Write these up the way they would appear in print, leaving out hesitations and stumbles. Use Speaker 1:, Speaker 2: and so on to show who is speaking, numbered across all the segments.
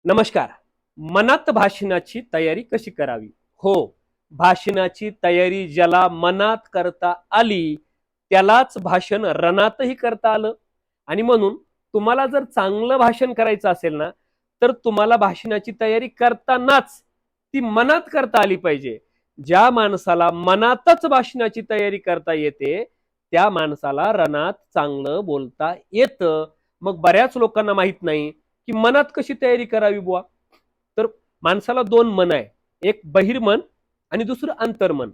Speaker 1: नमस्कार. मनात भाषणाची तयारी कशी करावी? हो, भाषणाची तयारी ज्याला मनात करता आली, त्यालाच भाषण रणातही करता आलं. आणि म्हणून तुम्हाला जर चांगलं भाषण करायचं असेल ना, तर तुम्हाला भाषणाची तयारी करतानाच ती मनात करता आली पाहिजे. ज्या माणसाला मनातच भाषणाची तयारी करता येते, त्या माणसाला रणात चांगलं बोलता येतं. मग बऱ्याच लोकांना माहित नाही की मनात कशी तयारी करावी बुवा. तर माणसाला दोन मन आहे, एक बहिर्मन आणि दुसरं अंतर्मन.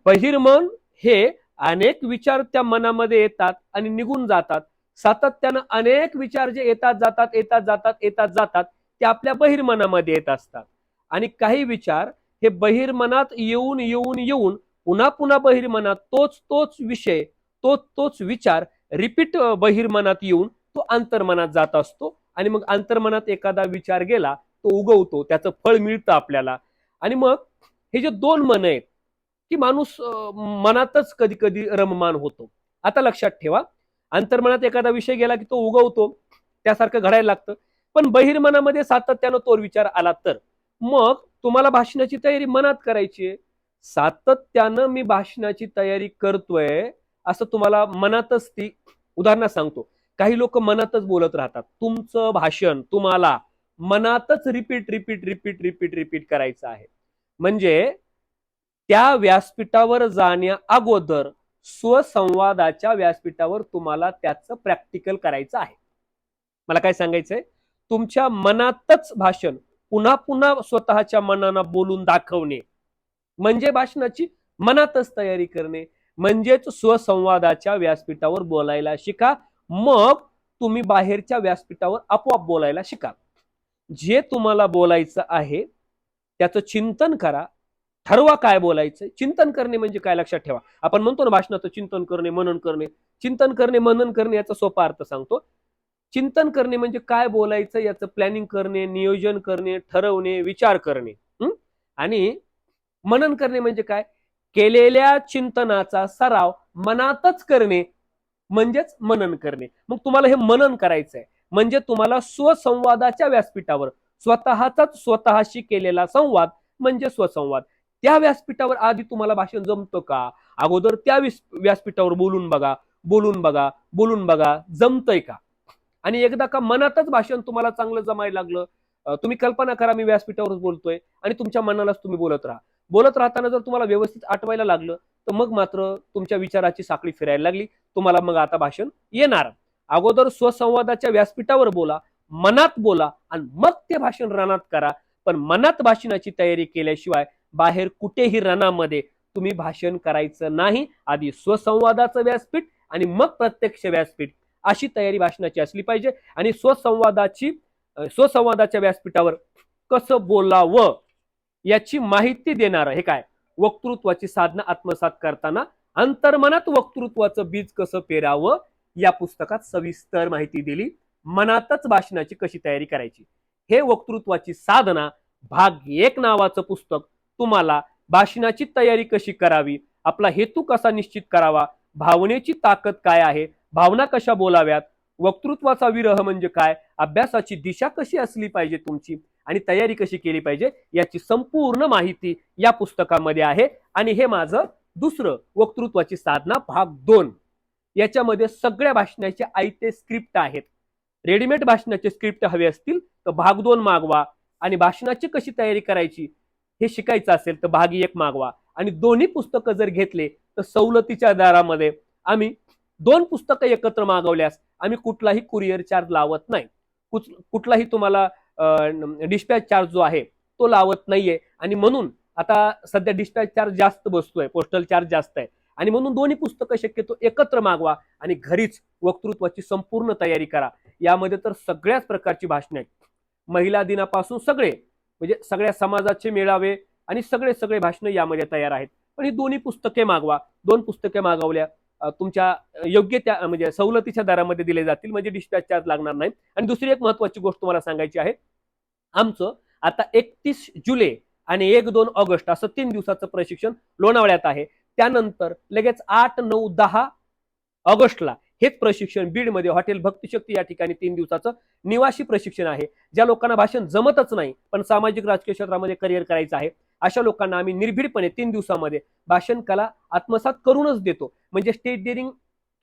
Speaker 1: बहिर्मन हे अनेक विचार त्या मनामध्ये येतात आणि निघून जातात. सातत्यानं अनेक विचार जे येतात जातात येतात जातात येतात जातात ते आपल्या बहिर्मनामध्ये येत असतात. आणि काही विचार हे बहिर्मनात येऊन येऊन येऊन पुन्हा पुन्हा बहिर्मनात तोच तोच विषय, तोच तोच विचार रिपीट बहिर्मनात येऊन तो अंतर्मनात जात असतो. आणि मग अंतर्मनात एखादा विचार गेला, तो उगवतो, त्याचं फळ मिळतं आपल्याला. आणि मग हे जे दोन मन आहेत, की माणूस मनातच कधी कधी रममान होतो. आता लक्षात ठेवा, अंतर्मनात एखादा विषय गेला की तो उगवतो, त्यासारखं घडायला लागतं. पण बहिर्मनामध्ये सातत्यानं तो विचार आला तर मग तुम्हाला भाषणाची तयारी मनात करायची आहे. सातत्यानं मी भाषणाची तयारी करतोय असं तुम्हाला मनातच ती उदाहरणं सांगतो. काही लोक मनातच बोलत राहतात. तुमचं भाषण तुम्हाला मनातच repeat repeat repeat repeat repeat करायचं आहे. म्हणजे त्या व्यासपीठावर जाण्या अगोदर स्वसंवादाच्या व्यासपीठावर तुम्हाला त्याचं प्रॅक्टिकल करायचं आहे. मला काय सांगायचंय, तुमच्या मनातच भाषण पुन्हा पुन्हा स्वतःच्या मनानं बोलून दाखवणे म्हणजे भाषणाची मनातच तयारी करणे. म्हणजेच स्वसंवादाच्या व्यासपीठावर बोलायला शिका. मग तुम्ही बाहेरच्या व्यासपीठावर आपोआप बोलायला शिका. जे तुम्हाला बोलायचं आहे त्याचं चिंतन करा. ठरवा काय बोलायचं. चिंतन करणे म्हणजे काय लक्षात ठेवा. आपण म्हणतो ना भाषणाचं चिंतन करणे, मनन करणे. चिंतन करणे, मनन करणे याचा सोपा अर्थ सांगतो. चिंतन करणे म्हणजे काय बोलायचं याचं प्लॅनिंग करणे, नियोजन करणे, ठरवणे, विचार करणे. आणि मनन करणे म्हणजे काय, केलेल्या चिंतनाचा सराव मनातच करणे म्हणजेच मनन करणे. मग तुम्हाला हे मनन करायचंय म्हणजे तुम्हाला स्वसंवादाच्या व्यासपीठावर स्वतःचाच स्वतःशी केलेला संवाद म्हणजे स्वसंवाद. त्या व्यासपीठावर आधी तुम्हाला भाषण जमतं का, अगोदर त्या व्यासपीठावर बोलून बघा, बोलून बघा, बोलून बघा, जमतंय का. आणि एकदा का मनातच भाषण तुम्हाला चांगलं जमायला लागलं, तुम्ही कल्पना करा मी व्यासपीठावरच बोलतोय आणि तुमच्या मनालाच तुम्ही बोलत राहा. बोलत राहताना जर तुम्हाला व्यवस्थित आठवायला लागलं तर मग मात्र तुमच्या विचाराची साखळी फिरायला लागली, तुम्हाला मग आता भाषण येणार. अगोदर स्वसंवादाच्या व्यासपीठावर बोला, मनात बोला आणि मग ते भाषण रणात करा. पण मनात भाषणाची तयारी केल्याशिवाय बाहेर कुठेही रणामध्ये तुम्ही भाषण करायचं नाही. आधी स्वसंवादाचं व्यासपीठ आणि मग प्रत्यक्ष व्यासपीठ अशी तयारी भाषणाची असली पाहिजे. आणि स्वसंवादाच्या व्यासपीठावर कसं बोलावं याची माहिती देणार हे काय, वक्तृत्वाची साधना आत्मसात करताना अंतर्मनात वक्तृत्वाचं बीज कसं पेरावं या पुस्तकात सविस्तर माहिती दिली. मनातच भाषणाची कशी तयारी करायची हे वक्तृत्वाची साधना भाग 1 नावाचं पुस्तक तुम्हाला भाषणाची तयारी कशी करावी, आपला हेतू कसा निश्चित करावा, भावनेची ताकद काय आहे, भावना कशा बोलाव्यात, वक्तृत्वाचा विरह म्हणजे काय, अभ्यासाची दिशा कशी असली पाहिजे तुमची आणि तयारी कशी केली पाहिजे याची संपूर्ण माहिती या पुस्तकामध्ये आहे. आणि हे माझं दुसरं वक्तृत्वाची साधना भाग 2. याच्यामध्ये सगळ्या भाषणाचे आयते स्क्रिप्ट आहेत. रेडीमेड भाषणाचे स्क्रिप्ट हवे असतील तर भाग 2 मागवा. आणि भाषणाची कशी तयारी करायची हे शिकायचं असेल तर भाग 1 मागवा. आणि दोन्ही पुस्तकं जर घेतले तर सवलतीच्या दरामध्ये आम्ही 2 पुस्तकं एकत्र मागवल्यास आम्ही कुठलाही कुरिअर चार्ज लावत नाही. कुठलाही तुम्हाला डिस्पॅच चार्ज जो आहे तो लावत नाहीये. आणि म्हणून आता सध्या डिस्पॅच चार्ज जास्त बसतोय, पोस्टल चार्ज जास्त आहे. आणि म्हणून दोन्ही पुस्तकं शक्यतो एकत्र मागवा आणि घरीच वक्तृत्वाची संपूर्ण तयारी करा. यामध्ये तर सगळ्याच प्रकारची भाषणे आहेत. महिला दिनापासून सगळे म्हणजे सगळ्या समाजाचे मेळावे आणि सगळे सगळे भाषणं यामध्ये तयार आहेत. पण ही दोन्ही पुस्तके मागवा. 2 पुस्तके मागवल्या तुमच्या योग्य त्या म्हणजे सवलतीच्या दरामध्ये दिले जातील, म्हणजे डिस्पॅच चार्ज लागणार नाही. आणि दुसरी एक महत्वाची गोष्ट तुम्हाला सांगायची आहे, आमचं आता 31 जुलै आणि 1-2 ऑगस्ट असं 3 दिवसाचं प्रशिक्षण लोणावळ्यात आहे. त्यानंतर लगेच 8, 9, 10 ऑगस्टला हेच प्रशिक्षण बीडमध्ये हॉटेल भक्तिशक्ती या ठिकाणी 3 दिवसाचं निवासी प्रशिक्षण आहे. ज्या लोकांना भाषण जमतच नाही पण सामाजिक राजकीय क्षेत्रामध्ये करिअर करायचं आहे, अशा लोकांना आम्ही निर्भीडपणे 3 दिवसामध्ये भाषण कला आत्मसात करूनच देतो. म्हणजे स्टेज डेअरिंग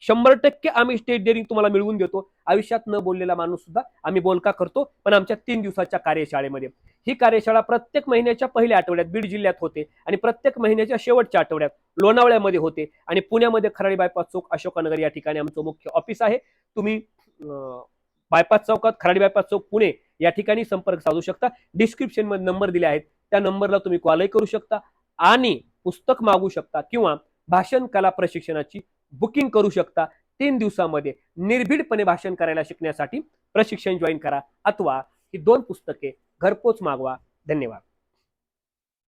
Speaker 1: 100% आम्ही स्टेज डेअरिंग तुम्हाला मिळवून देतो. आयुष्यात न बोललेला माणूस सुद्धा आम्ही बोलका करतो, पण आमच्या 3 दिवसाच्या कार्यशाळेमध्ये. ही कार्यशाळा प्रत्येक महिन्याच्या पहिल्या आठवड्यात बीड जिल्ह्यात होते आणि प्रत्येक महिन्याच्या शेवटच्या आठवड्यात लोणावळ्यामध्ये होते आणि पुण्यामध्ये खराडी बायपास चौक अशोकानगर या ठिकाणी आमचं मुख्य ऑफिस आहे. तुम्ही बायपास चौकात खराडी बायपास चौक पुणे या ठिकाणी संपर्क साधू शकता. डिस्क्रिप्शन मध्ये नंबर दिले आहेत, त्या नंबरला तुम्ही कॉलही करू शकता आणि पुस्तक मागू शकता किंवा भाषण कला प्रशिक्षणाची बुकिंग करू शकता. 3 दिवसामध्ये निर्भीडपणे भाषण करायला शिकण्यासाठी प्रशिक्षण जॉईन करा अथवा ही 2 पुस्तके घरपोच मागवा. धन्यवाद.